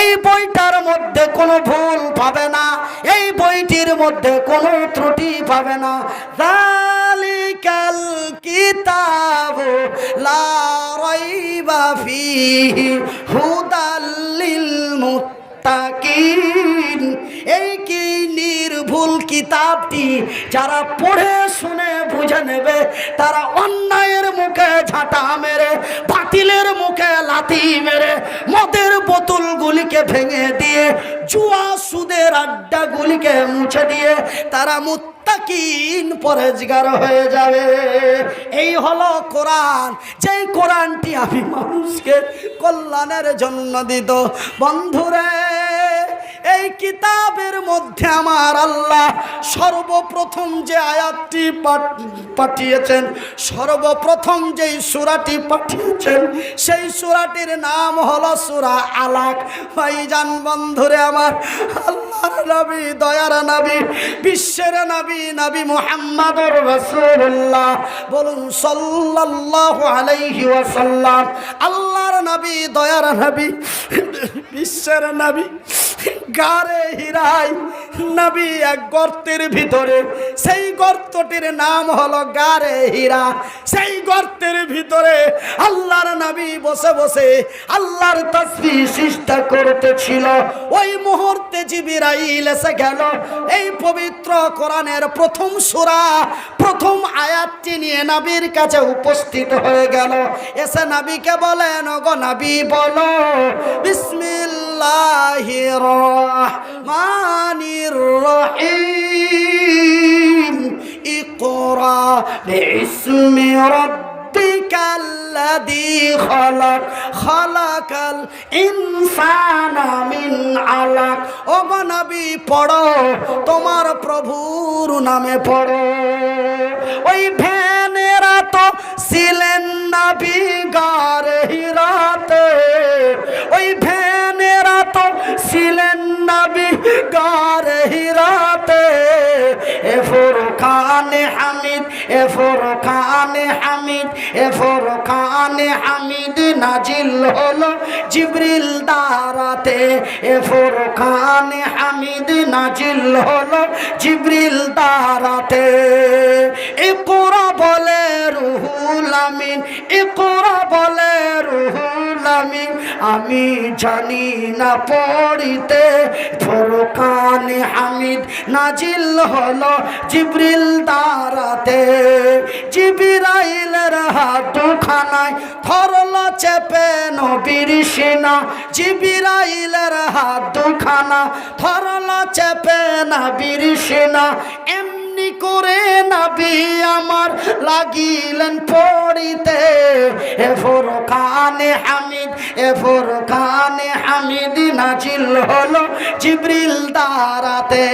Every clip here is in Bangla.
এই বইটার মধ্যে কোনো ভুল পাবে না, এই বইটির মধ্যে কোনো ত্রুটি পাবে না। যালিকাল কিতাবু লা রাইবা ফীহি হুদাল লিল মুত্তাকিন। এই কি নির্ভুল কিতাবটি যারা পড়ে শুনে বুঝে নেবে, তারা অন্যায়ের মুখে ঝাঁটা মেরে, বাতিলের মুখে লাথি মেরে, মদের বোতলগুলিকে ভেঙে দিয়ে, জুয়া সুদের আড্ডাগুলিকে মুছে দিয়ে তারা মুত্তাকিন পরেজগার হয়ে যাবে। এই হলো কোরআন, যেই কোরআনটি আমি মানুষকে কল্যাণের জন্য দিত। বন্ধুরে, এই কিতাবের মধ্যে আমার আল্লাহ সর্বপ্রথম যে আয়াতটি পাঠিয়েছেন, সর্বপ্রথম যেই সূরাটি পাঠিয়েছেন, সেই সূরাটির নাম হলো সূরা আলাক। ভাইজান বন্ধুরে আমার, আল্লাহর নবী, দয়ার নবী, বিশ্বের নবী, নবী মুহাম্মদুর রাসূলুল্লাহ, বলুন সাল্লাল্লাহু আলাইহি ওয়াসাল্লাম। আল্লাহর নবী, দয়ার নবী, বিশ্বের নবী গারে হিরায় নবী এক গর্তের ভিতরে, সেই গর্তটির নাম হলো গারে হীরা। সেই গর্তের ভিতরে আল্লাহর নবী বসে বসে আল্লাহর তাসবিহ সিজদা করতেছিল। ওই মুহূর্তে জিবরাইল এসে গেল, এই পবিত্র কোরআনের প্রথম সূরা, প্রথম আয়াতটি নিয়ে নবীর কাছে উপস্থিত হয়ে গেল। এসে নবীকে বলেন, ওগো নবী বলো বিসমিল্লাহির রহমানির রহিম, ইকরা বিসমি রাব্বিকাল্লাযী খালাক, খালাকাল ইনসানা মিন আলাক। ওগো নবী পড়ো, তোমার প্রভুর নামে পড়ো। ওই ভ্যানেরা তো ছিলেন নবী গারে হিরাতে, ওই ভ্যানেরা তো ছিলেন নবী গারে হিরাতে। এ ফুরকানে হামিদ, এ ফুরকানে হামিদ, এ ফুরকানে হামিদ নাজিল হলো জিবরিল দ্বারাতে। এ ফুরকানে হামিদ নাজিল হলো জিবরিল দ্বারাতে। ইকরা বলে রুহুল আমিন, ইকরা বলে রুহুল আমিন, আমি জানি না পড়িতে। ফুরকানে হামিদ নাজিল হলো জিবরিল দ্বারাতে। জিবরাইলের হাত দুখানায় ধরলো চেপে নবীর সিনা, জিবরাইলের হাত দুখানা ধরলো চেপে নবীর সিনা। এমনি করে নবী আমার লাগিলেন পড়িতে। এ ফুরকানে হামিদ, এ ফুরকানে হামিদ নাজিল হলো জিবরিল দ্বারাতে।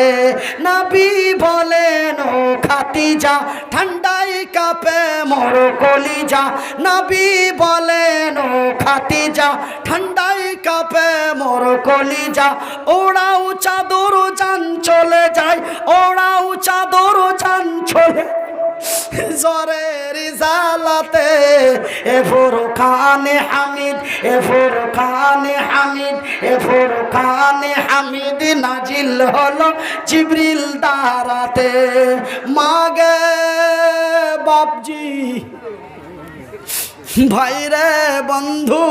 নবী বলেন, ও খাদিজা ঠান্ডায় কাঁপে মোর কলিজা। নবী বলেন, ও খাদিজা ঠান্ডায় কাঁপে মোর কলিজা। ওড়াও চাদর জান চলে যায়, ওড়াও চাদর জান চলে জরের জালাতে। এ ফুরকানে হামিদ, এ ফুরকানে হামিদ, এ ফুরকানে হামিদ নাজিল হলো জিবরিল দ্বারাতে। মাগে বাপজি, ভাইরে বন্ধু,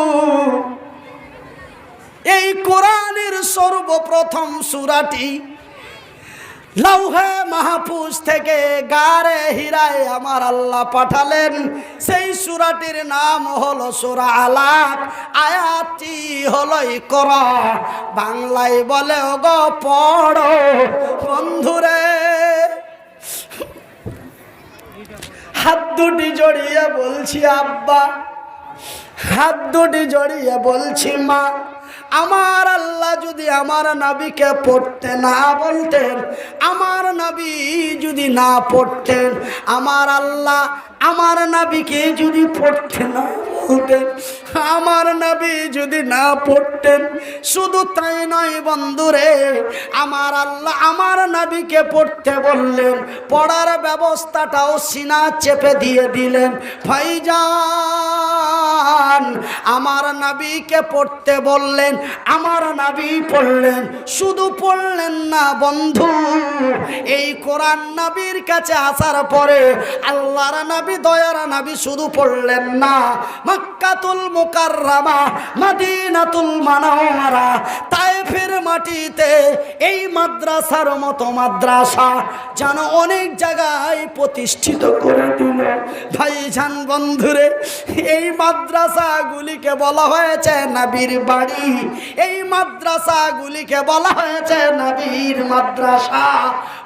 এই কোরআনের সর্বপ্রথম সূরাটি লৌহে মাহফুজ থেকে গারে হিরায় আমার আল্লাহ পাঠালেন। সেই সূরাটির নাম হলো সূরা আলাক। আয়াতটি হলো ইকরা, বাংলায় বলে ওগো পড়ো। বন্ধুরে, হাত দুটি জড়িয়ে বলছি আব্বা, হাত দুটি জড়িয়ে বলছি মা, আমার আল্লাহ যদি আমার নবীকে পড়তে না বলতেন, আমার নবী যদি না পড়তেন, আমার আল্লাহ আমার নবীকে যদি পড়তে না বলতেন, আমার নবী যদি না পড়তেন, শুধু তাই নয় বন্ধুরে, আমার আল্লাহ আমার নবীকে পড়তে বললেন, পড়ার ব্যবস্থাটাও সিনা চেপে দিয়ে দিলেন। ভাইজান আমার নবীকে পড়তে বললেন, আমার নবী পড়লেন। শুধু পড়লেন না বন্ধু, এই কোরআন নবীর কাছে আসার পরে আল্লাহর নবী দয়ার নবী শুধু পড়লেন না, মক্কাতুল মুকাররমা মদিনাতুল মুনাওয়ারা তায়েফের মাটিতে এই মাদ্রাসার মতো মাদ্রাসা যেন অনেক জায়গায় প্রতিষ্ঠিত করে দিল। ভাইজান বন্ধুরে, এই মাদ্রাসাগুলিকে বলা হয়েছে নবীর বাড়ি, এই মাদ্রাসাগুলিকে বলা হয়েছে নবীর মাদ্রাসা।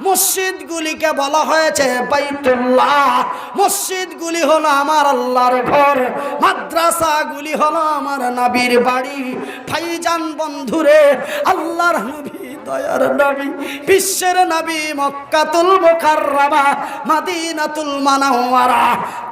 মসজিদগুলিকে বলা হয়েছে বাইতুল্লাহ, মসজিদগুলি হলো আমার আল্লাহর ঘর, মাদ্রাসাগুলি হলো আমার নবীর বাড়ি। ভাইজান বন্ধুরে, আল্লাহর নবী দয়ার নবী বিশ্বের নবী মক্কাতুল মুকাররমা মদিনাতুল মুনাওয়ারা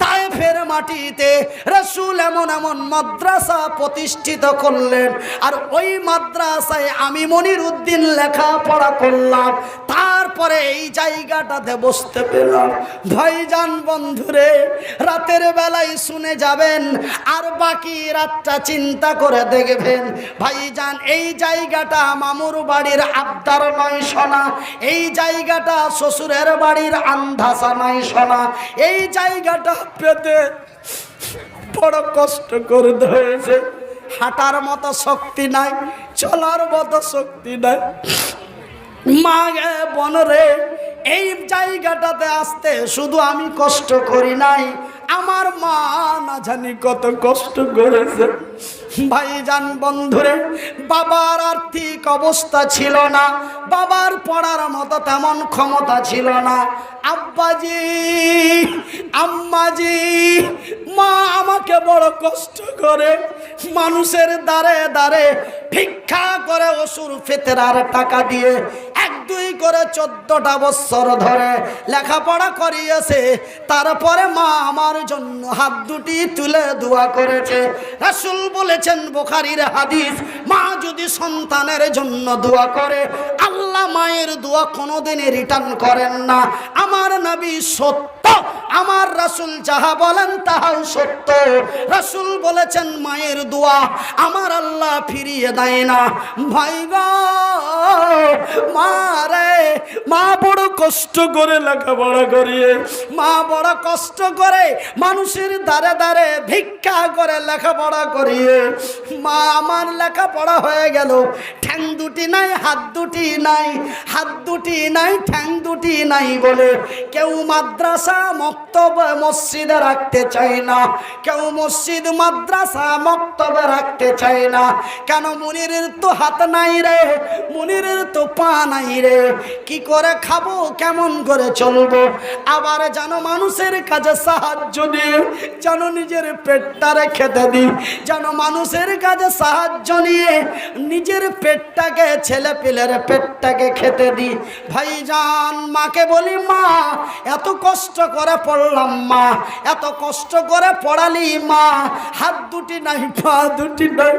তায়েফের মাটিতে রাসূল এমন এমন মাদ্রাসা প্রতিষ্ঠিত করলেন। আর ওই মাদ্রাসায় আমি মনিরউদ্দিন লেখাপড়া করলাম, তারপরে এই জায়গাটাতে বসতে পেলাম। ভাইজান বন্ধুরে, রাতের বেলায় শুনে যাবেন আর বাকি রাতটা চিন্তা করে দেখবেন। ভাইজান এই জায়গাটা মামুর বাড়ির আবদার নয় সোনা, এই জায়গাটা শ্বশুরের বাড়ির আন্ধাসা নয় সোনা, এই জায়গাটা পেতে বড় কষ্ট করতে হয়েছে। হাঁটার মতো শক্তি নাই, চলার মতো শক্তি নাই। মা গে বনরে, এই জায়গাটাতে আসতে শুধু আমি কষ্ট করি নাই, আমার মা না জানি কত কষ্ট করেছে। ভাইজান বন্ধুরে, বাবার আর্থিক অবস্থা ছিল না, বাবার পড়ার মতো তেমন ক্ষমতা ছিল না। আব্বাজি আম্মাজি মা আমাকে বড় কষ্ট করে মানুষের দ্বারে দ্বারে ভিক্ষা করে ওষুধ ফিতরার টাকা দিয়ে 1-2 করে 14টা বছর ধরে লেখাপড়া করিয়েছে। তারপরে মা আমার জন্য হাত দুটি তুলে দোয়া করেছে। রাসূল বলেছেন, বুখারীর হাদিস, মা যদি সন্তানের জন্য দোয়া করে আল্লাহ মায়ের দোয়া কোনোদিনই রিটার্ন করেন না। আমার নবী সত্য, আমার রাসূল যাহা বলেন তাহাও সত্য। রাসূল বলেছেন, মায়ের দোয়া আমার আল্লাহ ফিরিয়ে দেয় না। ভাই গো, মা রে, মা বড় কষ্ট করে লেখাপড়া করিয়ে, মা বড় কষ্ট করে মানুষের দ্বারে দ্বারে ভিক্ষা করে লেখাপড়া করিয়ে মা আমার লেখাপড়া হয়ে গেল। ঠ্যাং দুটি নাই, হাত দুটি নাই, হাত দুটি নাই, ঠ্যাং দুটি নাই বলে কেউ মাদ্রাসা মক্তব মসজিদে রাখতে চায় না, কেউ মসজিদ মাদ্রাসা মক্তবে রাখতে চায় না। কেন? মুনিরের তো হাত নাই রে, মুনিরের তো পা নাই রে, কি করে খাবো, কেমন করে চলবো? আবার যেন মানুষের কাছে সাহায্য দিয়ে যেন নিজের পেটটারে খেতে দিই, যেন মানুষের কাছে সাহায্য নিয়ে নিজের পেটটাকে, ছেলে পেলের পেটটাকে খেতে দিই। ভাইজান মাকে বলি, মা এত কষ্ট করে পড়লাম, মা এত কষ্ট করে পড়ালি, মা হাত দুটি নাই, পা দুটি নাই,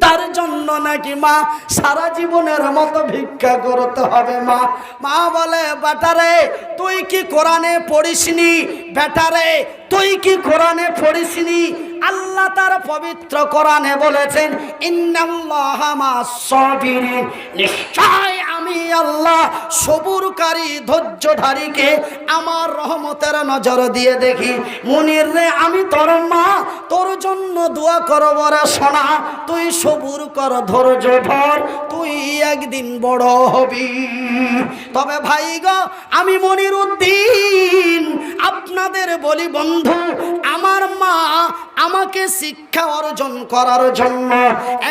তার জন্য নাকি মা সারা জীবনের মতো ভিক্ষা করতে হবে। মা মা বলে, বেটারে তুই কি কোরআনে পড়িসনি? বেটারে তুই কি কোরআনে পড়িসনি? আল্লাহ তার পবিত্র কোরআনে বলেছেন, ইন্নাল্লাহা মা'আস সাবিরিন, নিশ্চয় আমি আল্লাহ সবুরকারী ধৈর্যধারীকে আমার রহমতের নজর দিয়ে দেখি। মুনির রে, আমি তোর মা, তোর জন্য দোয়া করব রে সোনা, তুই সবুর কর, ধৈর্য ধর, তুই একদিন বড় হবি। তবে ভাই গো, আমি মনিরউদ্দিন আপনাদের বলি বন্ধু, আমার মা আমাকে শিক্ষা অর্জন করার জন্য,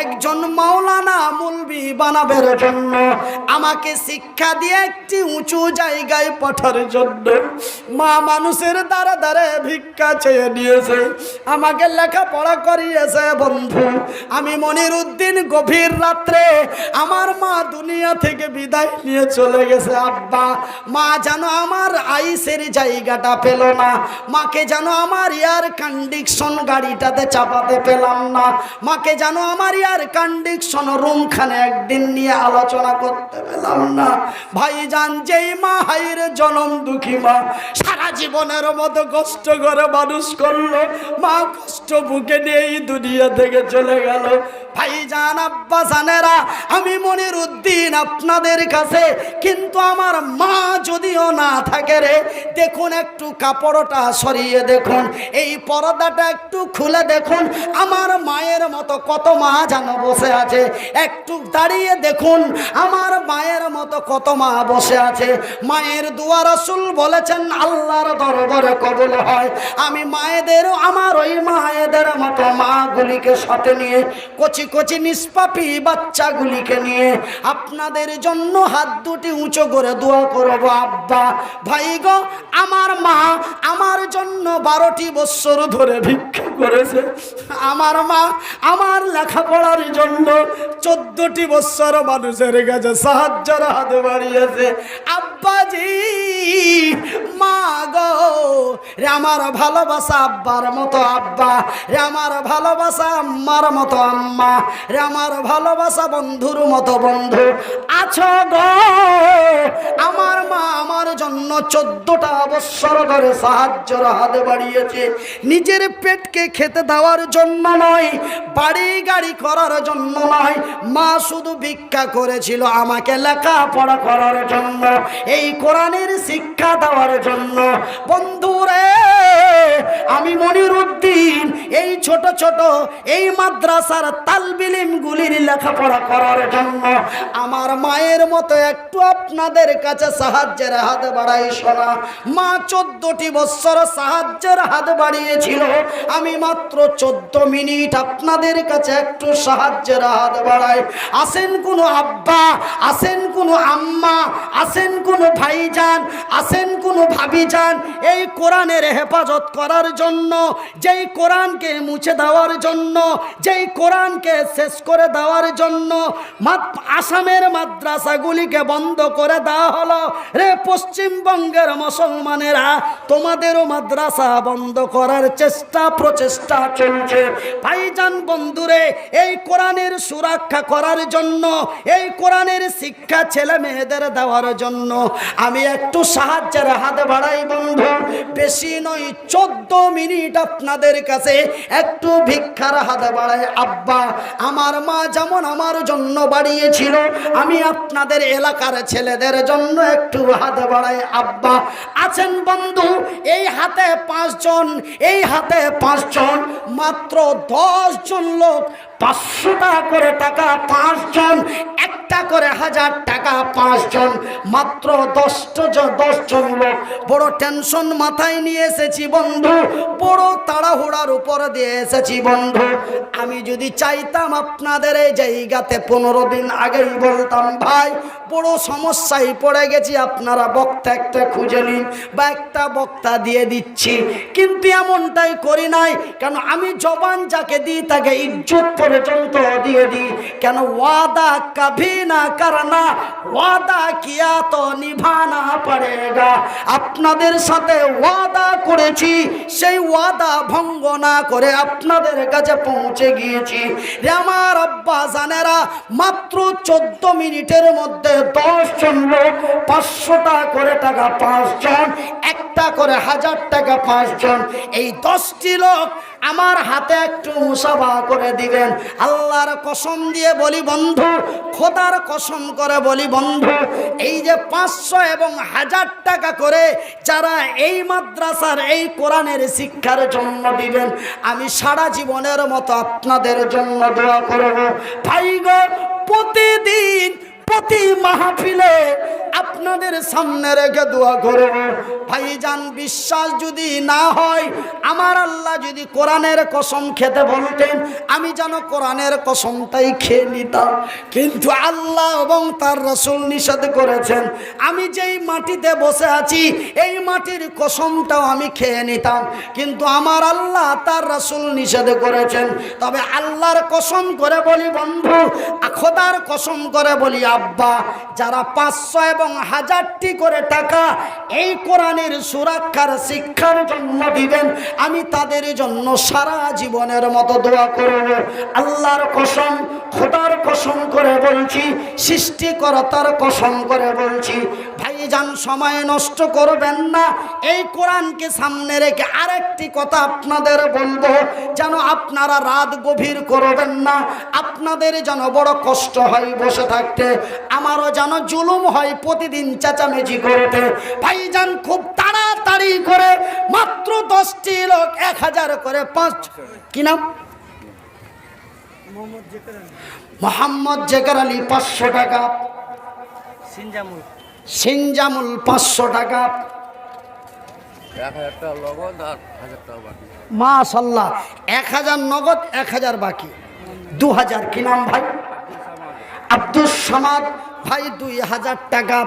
একজন মাওলানা মুলবি বানাবার জন্য, আমাকে শিক্ষা দিয়ে একটি উঁচু জায়গায় পাঠার জন্য বন্ধু, মা মানুষের দ্বারা দ্বারে ভিক্ষা চেয়ে নিয়েছে, আমাকে লেখাপড়া করিয়েছে বন্ধু। আমি মনিরউদ্দিন গভীর রাত্রে আমার মা দুনিয়া থেকে বিদায় নিয়ে চলে গেছে আব্বা। মা যেন আমার আইসের জায়গাটা পেল না, মাকে যেন আমার এয়ার কন্ডিশন গাড়িটাতে চাপাতে পেলাম না, মাকে যেন আমার এয়ার কন্ডিশন রুমখানে একদিন নিয়ে আলোচনা করতে পেলাম না। ভাইজান, যেই মা হাইরে জনম দুঃখী মা সারা জীবনের মতো কষ্ট করে মানুষ করলো, মা কষ্ট বুকে নিয়ে এই দুনিয়া থেকে চলে গেল। ভাইজান, আব্বা জানেরা, আমি মনিরউদ্দিন আপনাদের কাছে, কিন্তু আমার মা যদিও না থাকে রে, দেখুন একটু কাপড়টা সরিয়ে দেখুন, এই পর্দাটা একটু খুলে দেখুন, আমার মায়ের মতো কত মা যেন বসে আছে। একটু দাঁড়িয়ে দেখুন, আমার মায়ের মতো কত মা বসে আছে। মায়ের দুয়া রাসূল বলেছেন আল্লাহর দরবারে কবুল হয়। আমি মায়েদেরও আমার ওই মায়েদের মতো মাগুলিকে সাথে নিয়ে, কচি কচি নিষ্পাপী বাচ্চাগুলিকে নিয়ে আপনাদের জন্য হাত দুটি উঁচু করে দোয়া করব। আব্বা, ভাই গো, আমার মা আমার জন্য 12টি বছর ধরে ভিক্ষা করেছে। আমার মা আমার লেখাপড়ার জন্য 14টি বছর মানুষের কাছে সাহায্যের হাত বাড়িয়েছে। আব্বাজি, মা গো রে, আমার ভালোবাসা আব্বার মতো আব্বা রে, আমার ভালোবাসা আম্মার মতো আম্মা রে, আমার ভালোবাসা বন্ধুর মতো বন্ধু আছো গো। আমার মা আমার জন্য 14টা বছর ধরে সাহায্যের হাত বাড়িয়েছে। নিজের পেটকে খেতে দেওয়ার জন্য নয়, বাড়ি গাড়ি করার জন্য নয়, মা শুধু ভিক্ষা করেছিল আমাকে লেখাপড়া করার জন্য, এই কোরআনের শিক্ষা দেওয়ার জন্য। বন্ধুরে, আমি মনিরউদ্দিন এই ছোট ছোট এই মাদ্রাসার তালবিলিমগুলির লেখাপড়া করার জন্য আমার মায়ের মতো একটু আপনাদের কাছে সাহায্যের হাত বাড়াই শোনা। মা 14টি বছর সাহায্যের হাত বাড়িয়েছিল, আমি মাত্র 14 মিনিট আপনাদের কাছে একটু সাহায্যের হাত বাড়াই। আসেন কোনো আব্বা, আসেন কোনো আম্মা, আসেন কোনো ভাইজান, আসেন কোনো ভাবিজান, এই কোরআনের হেফাজত করার জন্য, যেই কোরআনকে মুছে দেওয়ার জন্য, যেই কোরআনকে শেষ করে দেওয়ার জন্য আসামের মাদ্রাসাগুলিকে বন্ধ করে দেওয়া হলো। রে পশ্চিমবঙ্গের মুসলমানেরা, তোমাদেরও মাদ্রাসা বন্ধ করার প্রচেষ্টা চলছে। ভাইজান বন্ধুরে, এই কোরআনের সুরক্ষা করার জন্য, এই কোরআনের শিক্ষা ছেলে মেয়েদের দেওয়ার জন্য আমি একটু সাহায্যের হাত বাড়াই বন্ধু। বেশি নয়, 14 মিনিট আপনাদের কাছে একটু ভিক্ষার হাত বাড়াই। আব্বা, আমার মা যেমন আমার জন্য বাড়িয়েছিল, আমি আপনাদের এলাকার ছেলেদের জন্য একটু হাত বাড়াই। আব্বা, আছেন বন্ধু, এই হাতে 5 জন, এই হাতে 5 জন, মাত্র 10 জন লোক 500 টাকা করে টাকা 5 জন, একটা করে 1000 টাকা 5 জন, মাত্র 10 জন লোক। বড় টেনশন মাথায় নিয়ে এসেছি বন্ধু, বড় তাড়াহুড়ার উপর দিয়ে এসেছি বন্ধু। আমি যদি চাইতাম আপনাদের এই জায়গাতে 15 দিন আগেই বলতাম, ভাই বড় সমস্যায় পড়ে গেছি, আপনারা বক্তা একটা খুঁজে নিন বা একটা বক্তা দিয়ে দিচ্ছি, কিন্তু এমনটাই করি নাই। কেন? আমি জবান যাকে দিই তাকে ইজ্জত পর্যন্ত দিয়ে দিই। কেন? ওয়াদা কভি না করনা, ওয়াদা কিয়া তো নিভানা পড়েগা। আপনাদের সাথে ওয়াদা করেছি, সেই ওয়াদা ভঙ্গ না করে আপনাদের কাছে পৌঁছে গিয়েছি। রে আমার আব্বা জানেরা, মাত্র 14 মিনিটের মধ্যে 10 জন লোক 500 টাকা করে টাকা 5 জন, একটা করে 1000 টাকা 5 জন, এই 10টি লোক আমার হাতে একটু মুসাফা করে দিবেন। আল্লাহর কসম দিয়ে বলি বন্ধু, খোদার কসম করে বলি বন্ধু, এই যে 500 এবং 1000 টাকা করে যারা এই মাদ্রাসার এই কোরআনের শিক্ষার জন্য দিবেন, আমি সারা জীবনের মতো আপনাদের জন্য দোয়া করব। ভাই গো, প্রতিদিন প্রতি মাহফিলে আপনাদের সামনে রেখে দোয়া করব। ভাইজান বিশ্বাস যদি না হয়, আমার আল্লাহ যদি কোরআনের কসম খেতে বলতেন, আমি যেন কোরআনের কসমটাই খেয়ে নিতাম, কিন্তু আল্লাহ এবং তার রাসূল নিষেধ করেছেন। আমি যেই মাটিতে বসে আছি এই মাটির কসমটাও আমি খেয়ে নিতাম, কিন্তু আমার আল্লাহ তার রাসূল নিষেধ করেছেন। তবে আল্লাহর কসম করে বলি বন্ধু, খোদার কসম করে বলি আব্বা, যারা 500 এবং 1000টি করে টাকা এই কোরআনের সুরক্ষার শিক্ষার জন্য দিবেন, আমি তাদের জন্য সারা জীবনের মতো দোয়া করব। আল্লাহর কসম, খোদার কসম করে বলছি, সৃষ্টিকর্তার কসম করে বলছি, ভাইজান সময় নষ্ট করবেন না। এই কোরআনকে সামনে রেখে আরেকটি কথা আপনাদের বলবো, যেন আপনারা রাত গভীর করবেন না, আপনাদের যেন বড় কষ্ট হয় বসে থাকতে, আমারও যেন জুলুম হয় প্রতিদিন চেঁচামেচি করতে। ভাইজান খুব তাড়াতাড়ি করে মাত্র 10টি লোক 1000 করে 5, কি নাম? মোহাম্মদ জেকার আলী 500 টাকা, সিনজামুল 500 টাকা, মাশাআল্লাহ 1000 নগদ, 1000 বাকি, 2000। কি নাম ভাই? আব্দুস সামাদ ভাই 2000 টাকা,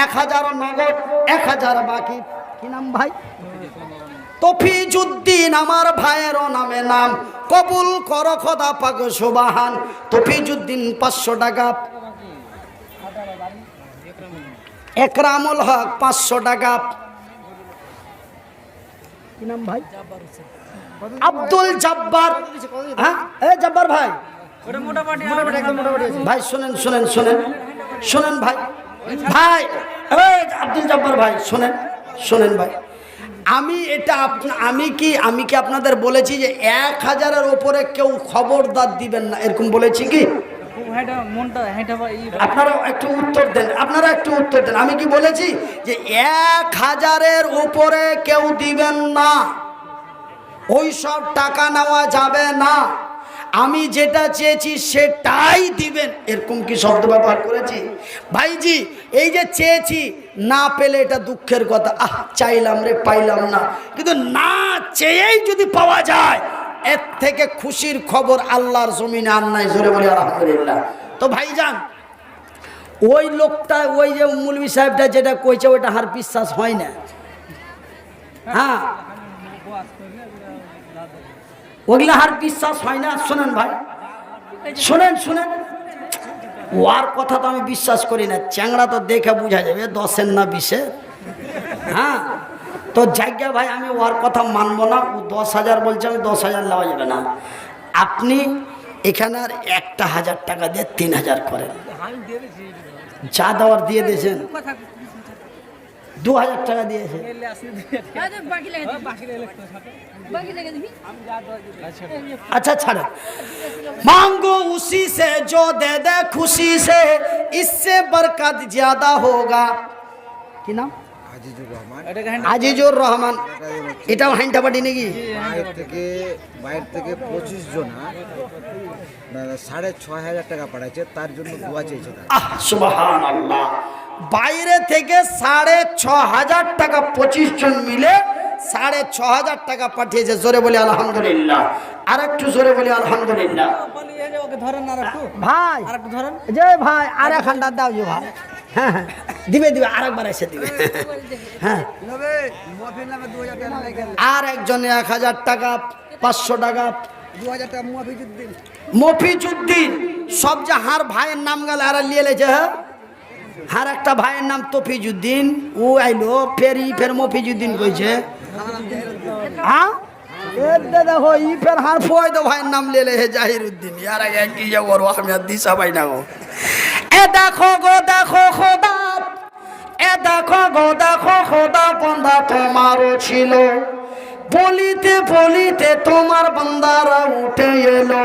1000 নগদ, 1000 বাকি। কি নাম ভাই? তফিজউদ্দিন আমার ভাইয়েরও নামে নাম, কবুল করো খোদা পাক সুবহান। তফিজউদ্দিন 500 টাকা, একরামুল হক 500 টাকা। কি নাম ভাই? আব্দুল জব্বার। হ্যাঁ এই জব্বার ভাই, ভাই শুনেন শুনেন শুনেন শুনেন ভাই, ভাই এই আব্দুল জব্বার ভাই শুনেন শুনেন ভাই, আমি কি আপনাদের বলেছি যে 1000-এর উপরে কেউ খবরদার দিবেন না, এরকম বলেছি কি? আপনারা একটু উত্তর দেন, আমি কি বলেছি যে 1000-এর উপরে কেউ দিবেন না, ওই সব টাকা নেওয়া যাবে না, আমি যেটা চেয়েছি সেটাই দিবেন, এরকম কি শব্দ ব্যবহার করেছি? ভাইজি এই যে চেয়েছি, না পেলে এটা দুঃখের কথা, চাইলাম রে পাইলাম না, কিন্তু না চেয়েই যদি পাওয়া যায় এর থেকে খুশির খবর আল্লাহর জমিনে আর নাই, জোরে বলি আলহামদুলিল্লাহ। তো ভাইজান ওই লোকটা, ওই যে মৌলভী সাহেবটা যেটা কইছে ওইটা আর বিশ্বাস হয় না। হ্যাঁ ওগুলা আর বিশ্বাস হয় না। শোনেন ভাই, শোনেন শুনেন, ওর কথা তো আমি বিশ্বাস করি না, চ্যাংড়া তো দেখে বোঝা যাবে 10-এর না 20-এর। হ্যাঁ তো জায়গা ভাই আমি ওর কথা মানবো না, ও 10,000 বলছে, আমি 10,000 নেওয়া যাবে না। আপনি এখানে আর 1,000 টাকা দিয়ে 3,000 করেন, যা দেওয়ার দিয়ে দিয়েছেন, 2000 টাকা দিয়েছে। अच्छा छाड़ो, मांगो उसी से जो दे दे खुशी से, इससे बरकत ज्यादा होगा। কি নাম? আজিজুর রহমান। এটাও হাইনটা পাটি নাকি? বাইরে থেকে 25 জন 6,500 টাকা পাঠাচ্ছে, তার জন্য দোয়া চেয়েছে। সুবহানাল্লাহ, বাইরে থেকে 6,500 টাকা 25 জন মিলে 6,500 টাকা পাঠিয়েছে, জোরে বলি আলহামদুলিল্লাহ। আর একটু জোরে বলি আলহামদুলিল্লাহ। ভাই আর একটু ধরেন, যে ভাই আর এক ঘন্টা দাও যে ভাই। হ্যাঁ হ্যাঁ দিবে দিবে, আরেকবার এসে দিবে। হ্যাঁ আর একজনে 1000 টাকা, 500 টাকা, 2000 টাকা মফিজউদ্দিন। সব যে হার ভাইয়ের নাম গেল আর লিয়ে লেছে। হার একটা ভাইয়ের নাম তফিজউদ্দিন, ও আইলো ফের মফিজউদ্দিন কইছে। হ্যাঁ দেখো ই ফের হার ফয়দো ভাইয়ের নাম লিয়ে লেছে জাহিরউদ্দিন। আর আগে কি যে ওর আমি আর দিশা পাই না গো। এ দেখো গো দেখো খোদা, এ দেখো গো দেখো খোদা, বন্ধা তোমারও ছিল, বলিতে বলিতে তোমার বান্দারা উঠে এলো,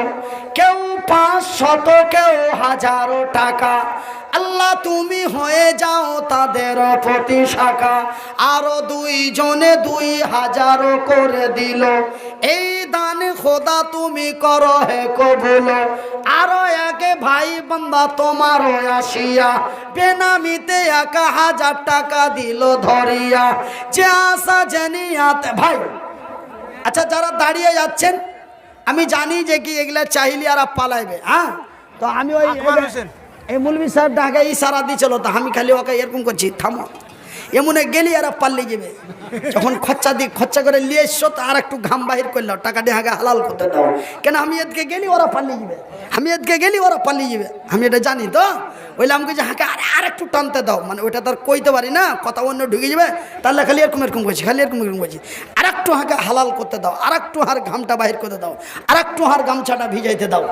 কেউ 500 কেউ 1000 টাকা। আল্লাহ তুমি হয়ে যাও তাদের প্রতি শাখা, আরো 2 জনে 2000 করে দিল, এই দান খোদা তুমি করো হে কবুল, আরো 1 লাগে ভাই বান্দা তোমার আসিয়া বেনামিতে 1000 টাকা দিল ধরিয়া যে আশা জানিয়াতে ভাই। আচ্ছা যারা দাঁড়িয়ে যাচ্ছেন আমি জানি যে কি এগুলা চাইলে আর পালাইবে, হ্যাঁ তো আমি ওই এই মৌলভী সাহেব ঢাকা ইশারা দিয়েছিল তো আমি খালি ওকে এরকম করছি থামো, এমনে গেলি আর পাল্লে যাবে। যখন খরচা করে নিয়ে এসছো তো আর একটু ঘাম বাহির করলো, টাকা দিয়ে আগে হালাল করতে দাও, কেন আমি এদিকে গেলি ওরা পাল্লিয়ে যাবে, আমি এদিকে গেলি ওরা পাল্লিয়ে যাবে, আমি এটা জানি তো। ওইলে আমাকে যে হাঁকে আর একটু টানতে দাও, মানে ওইটা তো আর কইতে পারি না, কথা অন্য ঢুকে যাবে, তাহলে খালি এরকম করছি, খালি এরকম করছি, আর একটু হাঁকে হালাল করতে দাও, আর একটু হার ঘামটা বাহির করতে দাও, আর একটু হার গামছাটা ভিজাইতে দাও।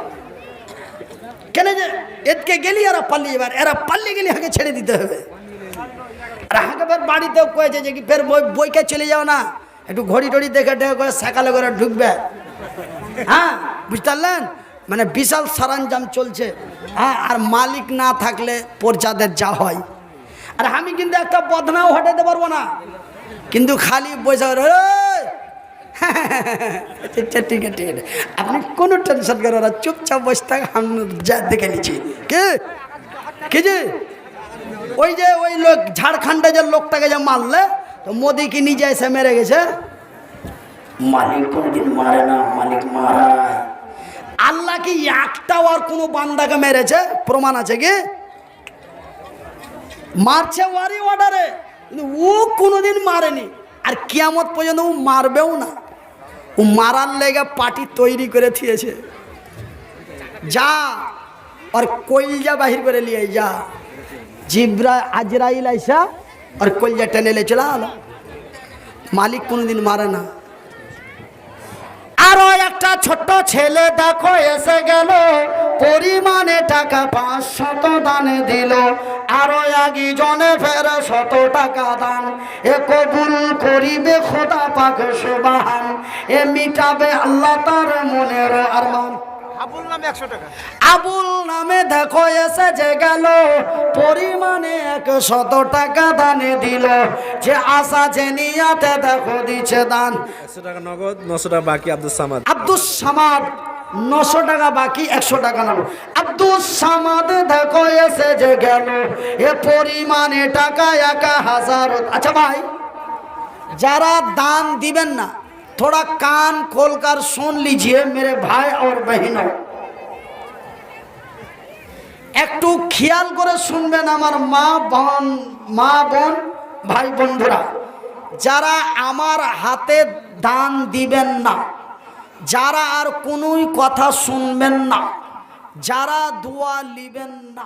কেন যে এদিকে গেলি এরা পাল্লিয়ে যাবে, এরা পাল্লিয়ে গেলি হাঁকে ছেড়ে দিতে হবে। আর হাঁকে ফের বাড়িতেও কয়েছে যে কি ফের বইকে চলে যাও না, একটু ঘড়ি টড়ি দেখে করে সকালে করে ঢুকবে, হ্যাঁ বুঝতে পারলেন, মানে বিশাল সরঞ্জাম চলছে, হ্যাঁ আর মালিক না থাকলে প্রজাদের যা হয়। আর আমি কিন্তু একটা বদনাও হটাতে পারবো না, কিন্তু খালি বসে ঠিক আছে ঠিক আছে, আপনি কোনো টেনশন করেন না, চুপচাপ বসে থাক, আমি যা দেখে নিচ্ছি। কে যে ওই যে ওই লোক ঝাড়খণ্ডে যে লোকটাকে যে মারলে তো মোদি কি নিজে এসে মেরে গেছে, মালিক কোনদিন মারে না, মালিক মারায়। আল্লাহ কি একটাও আর কোনো বান্দাকে মেরেছে প্রমাণ আছে কি? মারছে ওয়ারি অর্ডারে, কিন্তু ও কোনোদিন মারেনি, আর কিয়ামত পর্যন্ত ও মারবেও না। ও মারার লেগে পার্টি তৈরি করে দিয়েছে, যা আর কইলজা বাহির করে নিয়ে যা, জিব্রা আজরাইল আইসা আর কলজা টেনে লে চলা হলো। মালিক কোনোদিন মারে না। আরো একটা ছোট্ট ছেলে দেখো এসে গেল, পরিমাণে টাকা 500 দানে দিল, আরো আগে জনে ফের 100 টাকা দান, এ কবুল করিবে খোদা পাক সুবহান, এ মিটাবে আল্লাহ তার মনের আরমান। আবুল নামে 100 টাকা, আবুল নামে দেখো এসে যে গেল, পরিমাণে 100 টাকা দানে দিল, যে আশা যে নিয়াতে দেখো দিচ্ছে দান। 100 টাকা নগদ, 900 টাকা বাকি। আব্দুস সামাদ 900 টাকা বাকি, 100 টাকা নগদ। আব্দুস সামাদ দেখো এসে যে গেল, এ পরিমাণে টাকা 1000। আচ্ছা ভাই যারা দান দিবেন না थोड़ा कान खोलकर सुन लीजिए मेरे भाई और बहनों, একটু খেয়াল করে শুনবেন আমার মা বোন ভাই বন্ধুরা, যারা আমার হাতে দান দিবেন না, যারা আর কোনোই কথা শুনবেন না, যারা দোয়া নিবেন না।